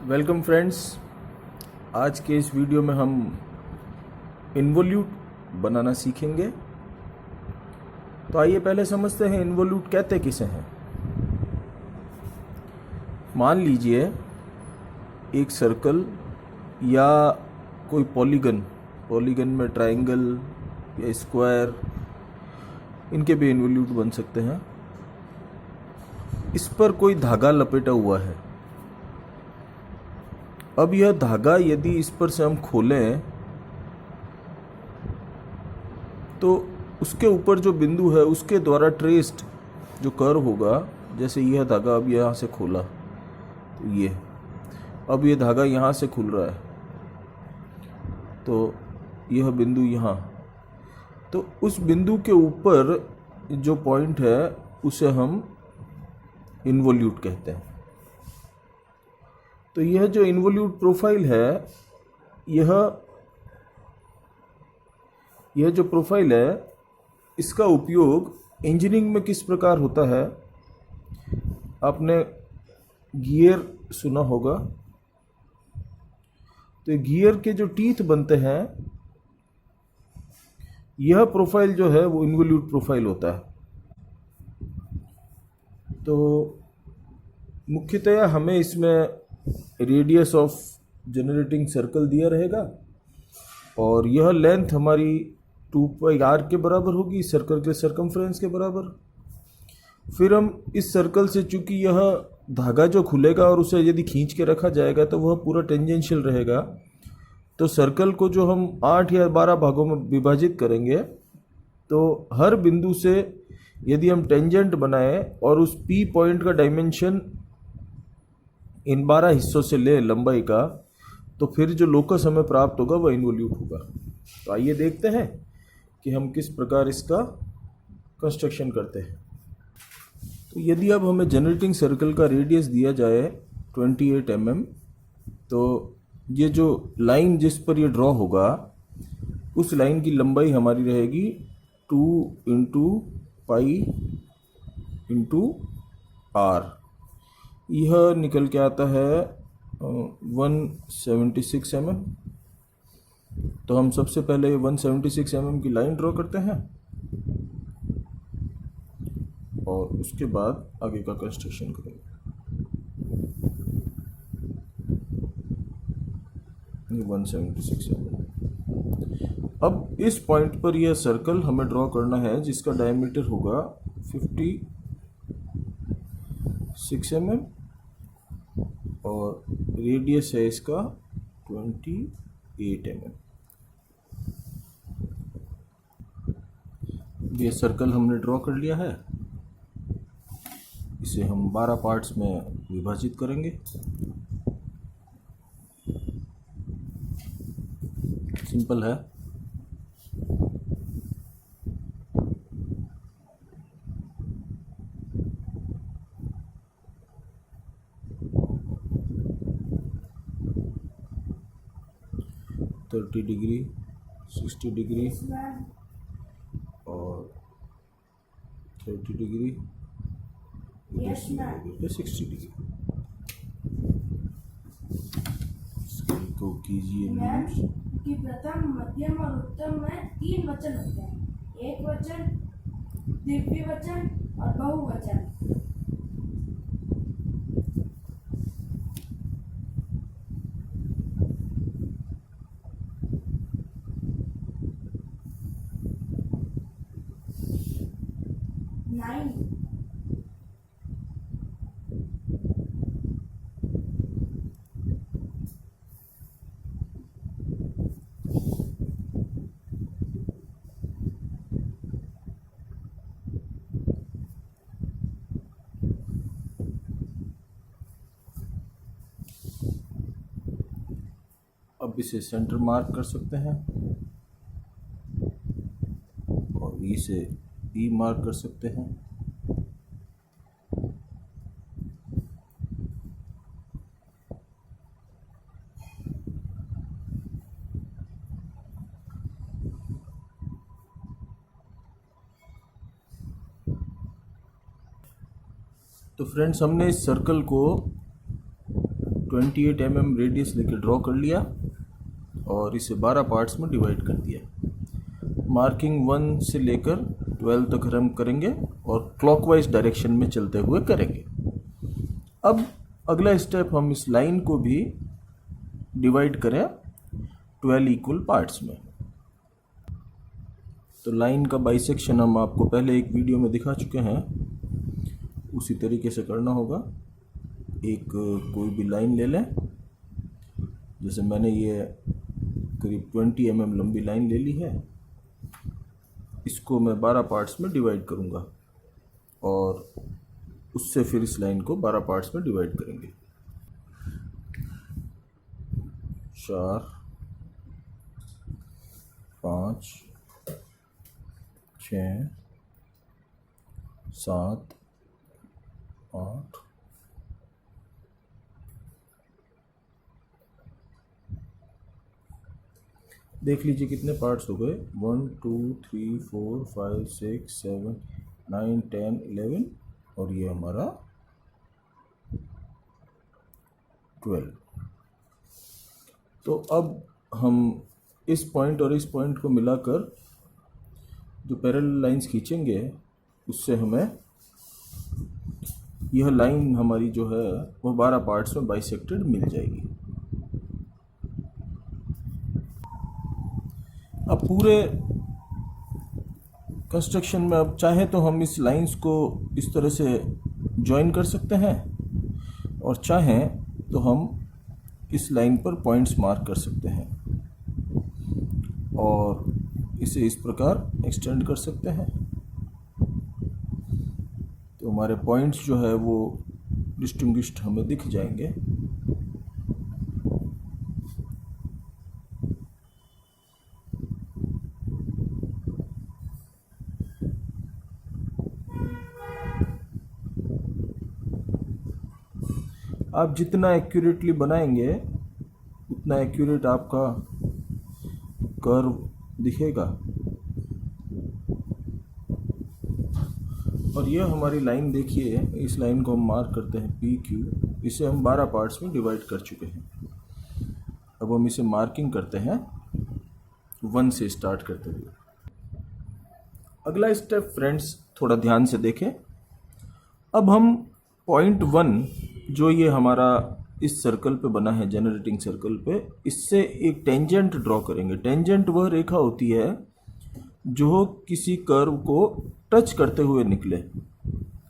Welcome friends. आज के इस वीडियो में हम इन्वोल्यूट बनाना सीखेंगे। तो आइए पहले समझते हैं इन्वोल्यूट कहते किसे हैं। मान लीजिए एक सर्कल या कोई पॉलीगन में ट्रायंगल या स्क्वायर, इनके भी इन्वोल्यूट बन सकते हैं। इस पर कोई धागा लपेटा हुआ है। अब यह धागा यदि इस पर से हम खोलें तो उसके ऊपर जो बिंदु है उसके द्वारा ट्रेस्ड जो कर्व होगा, जैसे यह धागा अब यहाँ से खोला तो ये, अब ये धागा यहाँ से खुल रहा है तो यह बिंदु यहाँ, तो उस बिंदु के ऊपर जो पॉइंट है उसे हम इन्वोल्यूट कहते हैं। तो यह जो इन्वोल्यूट प्रोफाइल है, यह जो प्रोफाइल है, इसका उपयोग इंजीनियरिंग में किस प्रकार होता है। आपने गियर सुना होगा, तो गियर के जो टीथ बनते हैं, यह प्रोफाइल जो है वो इन्वोल्यूट प्रोफाइल होता है। तो मुख्यतया हमें इसमें रेडियस ऑफ जनरेटिंग सर्कल दिया रहेगा और यह लेंथ हमारी 2πr के बराबर होगी, सर्कल के सरकमफ्रेंस के बराबर। फिर हम इस सर्कल से, चूंकि यह धागा जो खुलेगा और उसे यदि खींच के रखा जाएगा तो वह पूरा टेंजेंशियल रहेगा। तो सर्कल को जो हम 8 या 12 भागों में विभाजित करेंगे तो हर बिंदु से यदि हम टेंजेंट बनाएं और उस P पॉइंट का डायमेंशन इन 12 हिस्सों से ले लंबाई का, तो फिर जो लोकस हमें प्राप्त होगा वह इन्वोल्यूट होगा। तो आइए देखते हैं कि हम किस प्रकार इसका कंस्ट्रक्शन करते हैं। तो यदि अब हमें जनरेटिंग सर्कल का रेडियस दिया जाए 28 mm, तो ये जो लाइन जिस पर ये ड्रॉ होगा उस लाइन की लंबाई हमारी रहेगी 2 × पाई × r। यह निकल के आता है 176 mm। तो हम सबसे पहले 176 mm की लाइन ड्रॉ करते हैं और उसके बाद आगे का कंस्ट्रक्शन करेंगे। ये 176 mm। अब इस पॉइंट पर यह सर्कल हमें ड्रॉ करना है जिसका डायमीटर होगा 56 mm और रेडियस है इसका 28 mm। ये सर्कल हमने ड्रॉ कर लिया है, इसे हम 12 पार्ट्स में विभाजित करेंगे। सिंपल है। थर्टी डिग्री, 60 डिग्री और 30 डिग्री, 60 डिग्री। स्केल को कीजिए यूज। कि प्रथम, मध्यम और उत्तम में 3 वचन होते हैं। एक वचन, द्विवचन और बहुवचन। अब इसे सेंटर मार्क कर सकते हैं और V से E मार्क कर सकते हैं। तो फ्रेंड्स, हमने इस सर्कल को 28 mm रेडियस लेके ड्रॉ कर लिया और इसे 12 पार्ट्स में डिवाइड कर दिया। मार्किंग 1 से लेकर 12 तक हम करेंगे और क्लॉकवाइज डायरेक्शन में चलते हुए करेंगे। अब अगला स्टेप, हम इस लाइन को भी डिवाइड करें 12 इक्वल पार्ट्स में। तो लाइन का बाइसेक्शन हम आपको पहले एक वीडियो में दिखा चुके हैं, उसी तरीके से करना होगा। एक कोई भी लाइन ले लें, जैसे मैंने ये करीब 20 mm लंबी लाइन ले ली है। इसको मैं 12 पार्ट्स में डिवाइड करूँगा और उससे फिर इस लाइन को 12 पार्ट्स में डिवाइड करेंगे। 4, 5, 6, 7, 8, देख लीजिए कितने पार्ट्स हो गए। 1 2 3 4 5 6 7 9 10 11 और ये हमारा 12। तो अब हम इस पॉइंट और इस पॉइंट को मिलाकर जो पैरेलल लाइंस खींचेंगे, उससे हमें यह लाइन हमारी जो है वो 12 पार्ट्स में बाइसेक्टेड मिल जाएगी। अब पूरे कंस्ट्रक्शन में अब चाहे तो हम इस लाइंस को इस तरह से ज्वाइन कर सकते हैं और चाहें तो हम इस लाइन पर पॉइंट्स मार्क कर सकते हैं और इसे इस प्रकार एक्सटेंड कर सकते हैं। तो हमारे पॉइंट्स जो है वो डिस्टिंग्विश्ड हमें दिख जाएंगे। आप जितना एक्यूरेटली बनाएंगे उतना एक्यूरेट आपका कर्व दिखेगा। और यह हमारी लाइन देखिए, इस लाइन को हम मार्क करते हैं PQ। इसे हम 12 पार्ट्स में डिवाइड कर चुके हैं। अब हम इसे मार्किंग करते हैं 1 से स्टार्ट करते हुए। अगला स्टेप फ्रेंड्स थोड़ा ध्यान से देखें। अब हम पॉइंट 1 जो ये हमारा इस सर्कल पे बना है, जनरेटिंग सर्कल पे, इससे एक टेंजेंट ड्रॉ करेंगे। टेंजेंट वह रेखा होती है जो किसी कर्व को टच करते हुए निकले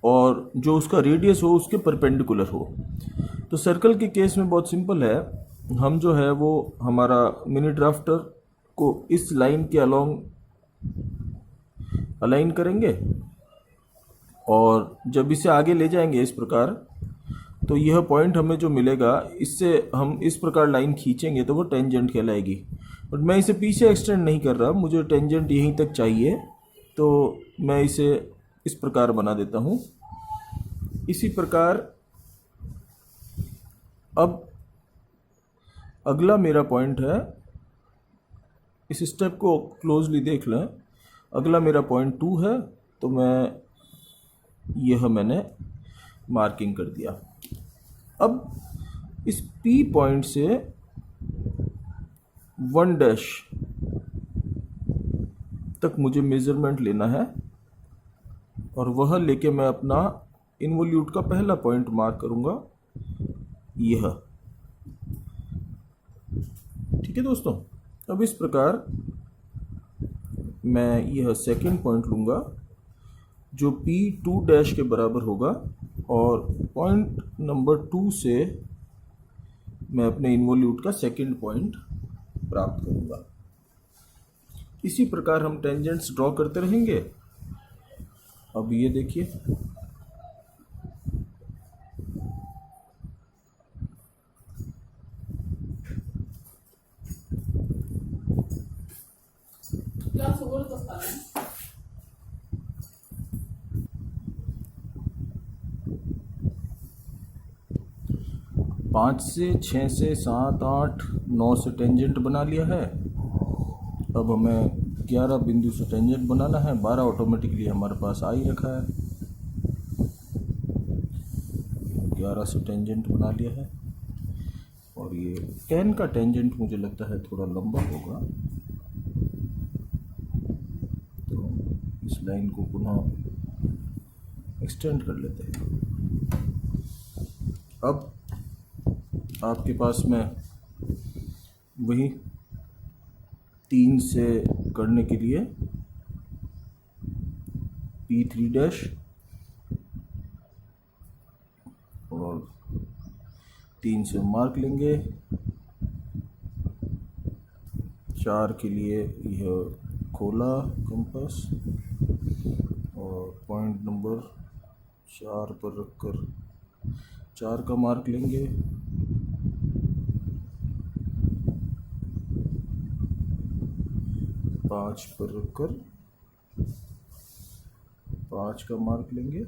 और जो उसका रेडियस हो उसके परपेंडिकुलर हो। तो सर्कल के केस में बहुत सिंपल है, हम जो है वो हमारा मिनी ड्राफ्टर को इस लाइन के अलोंग अलाइन करेंगे और जब इसे आगे ले जाएंगे इस प्रकार, तो यह पॉइंट हमें जो मिलेगा, इससे हम इस प्रकार लाइन खींचेंगे तो वो टेंजेंट कहलाएगी। बट मैं इसे पीछे एक्सटेंड नहीं कर रहा, मुझे टेंजेंट यहीं तक चाहिए, तो मैं इसे इस प्रकार बना देता हूँ। इसी प्रकार अब अगला मेरा पॉइंट है, इस स्टेप को क्लोजली देख लें। अगला मेरा पॉइंट 2 है, तो मैंने मार्किंग कर दिया। अब इस P पॉइंट से 1 डैश तक मुझे मेजरमेंट लेना है और वह लेके मैं अपना इन्वोल्यूट का पहला पॉइंट मार्क करूंगा, यह। ठीक है दोस्तों, अब इस प्रकार मैं यह सेकंड पॉइंट लूंगा जो P2 डैश के बराबर होगा और पॉइंट नंबर 2 से मैं अपने इन्वोल्यूट का सेकंड पॉइंट प्राप्त करूंगा। इसी प्रकार हम टेंजेंट्स ड्रॉ करते रहेंगे। अब ये देखिए, पाँच से 6 से 7 8 9 से टेंजेंट बना लिया है। अब हमें 11 बिंदु से टेंजेंट बनाना है। 12 ऑटोमेटिकली हमारे पास आ ही रखा है। 11 से टेंजेंट बना लिया है। और ये tan का टेंजेंट मुझे लगता है थोड़ा लंबा होगा, तो इस लाइन को पुनः एक्सटेंड कर लेते हैं। अब आपके पास में वही 3 से करने के लिए P3 डैश और 3 से मार्क लेंगे। 4 के लिए यह खोला कंपास और पॉइंट नंबर 4 पर रखकर 4 का मार्क लेंगे। 5 पर रखकर 5 का मार्क लेंगे।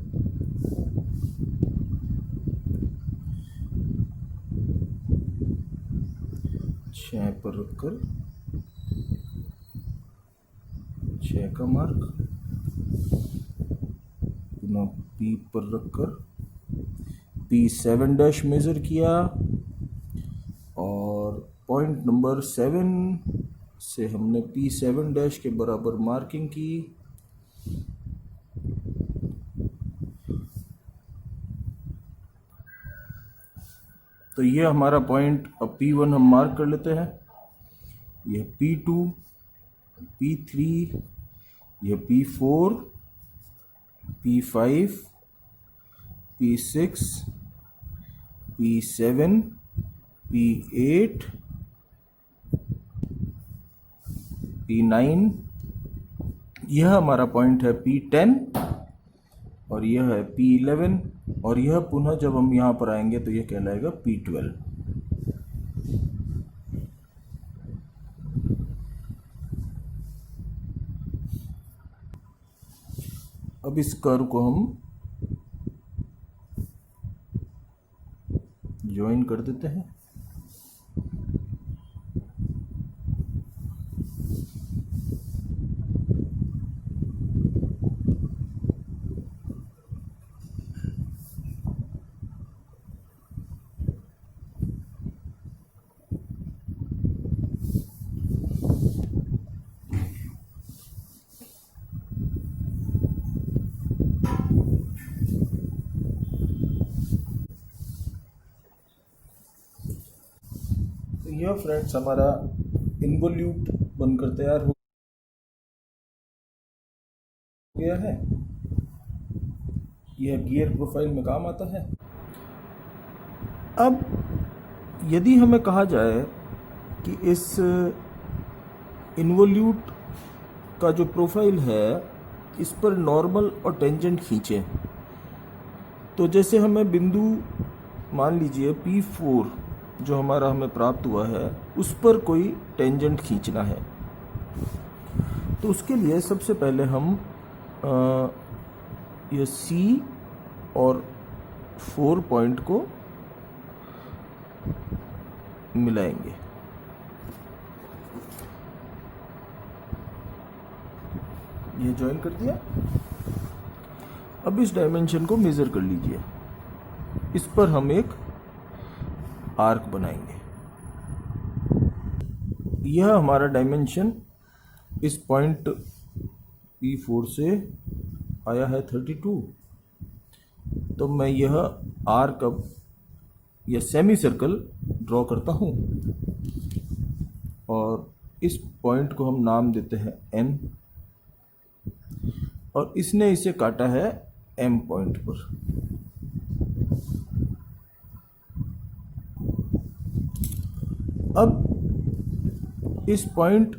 6 पर रखकर 6 का मार्क, पुनः P पर रखकर P7 डैश मेज़र किया और पॉइंट नंबर 7 से हमने P7 डैश के बराबर मार्किंग की। तो ये हमारा पॉइंट, अब P1 हम मार्क कर लेते हैं, यह P2, P3, यह P4, P5, P6, P7, P8, P9, यह हमारा पॉइंट है P10 और यह है P11 और यह पुनः जब हम यहाँ पर आएंगे तो यह कहलाएगा P12। अब इस कर्व को हम ज्वाइन कर देते हैं। यह फ्रेंड्स हमारा इन्वोल्यूट बनकर तैयार हो गया है। यह गियर प्रोफाइल में काम आता है। अब यदि हमें कहा जाए कि इस इन्वोल्यूट का जो प्रोफाइल है इस पर नॉर्मल और टेंजेंट खींचें, तो जैसे हमें बिंदु मान लीजिए P4 जो हमारा हमें प्राप्त हुआ है उस पर कोई टेंजेंट खींचना है, तो उसके लिए सबसे पहले हम यह C और 4 पॉइंट को मिलाएंगे। ये ज्वाइन कर दिया। अब इस डायमेंशन को मेजर कर लीजिए, इस पर हम एक आर्क बनाएंगे। यह हमारा डायमेंशन इस पॉइंट P4 से आया है 32। तो मैं यह आर्क, अब यह सेमी सर्कल ड्रॉ करता हूं और इस पॉइंट को हम नाम देते हैं N और इसने इसे काटा है M पॉइंट पर। अब इस पॉइंट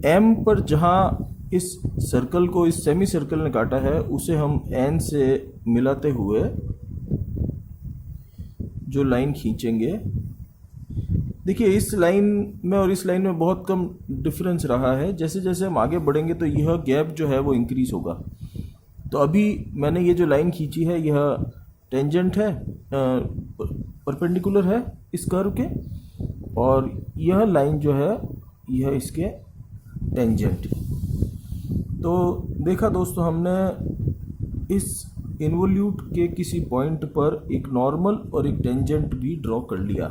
M पर जहां इस सर्कल को इस सेमी सर्कल ने काटा है उसे हम N से मिलाते हुए जो लाइन खींचेंगे, देखिए इस लाइन में और इस लाइन में बहुत कम डिफरेंस रहा है। जैसे जैसे हम आगे बढ़ेंगे तो यह गैप जो है वो इंक्रीज होगा। तो अभी मैंने ये जो लाइन खींची है यह टेंजेंट है, परपेंडिकुलर है इस कर्व के, और यह लाइन जो है यह इसके टेंजेंट। तो देखा दोस्तों, हमने इस इन्वोल्यूट के किसी पॉइंट पर एक नॉर्मल और एक टेंजेंट भी ड्रॉ कर लिया।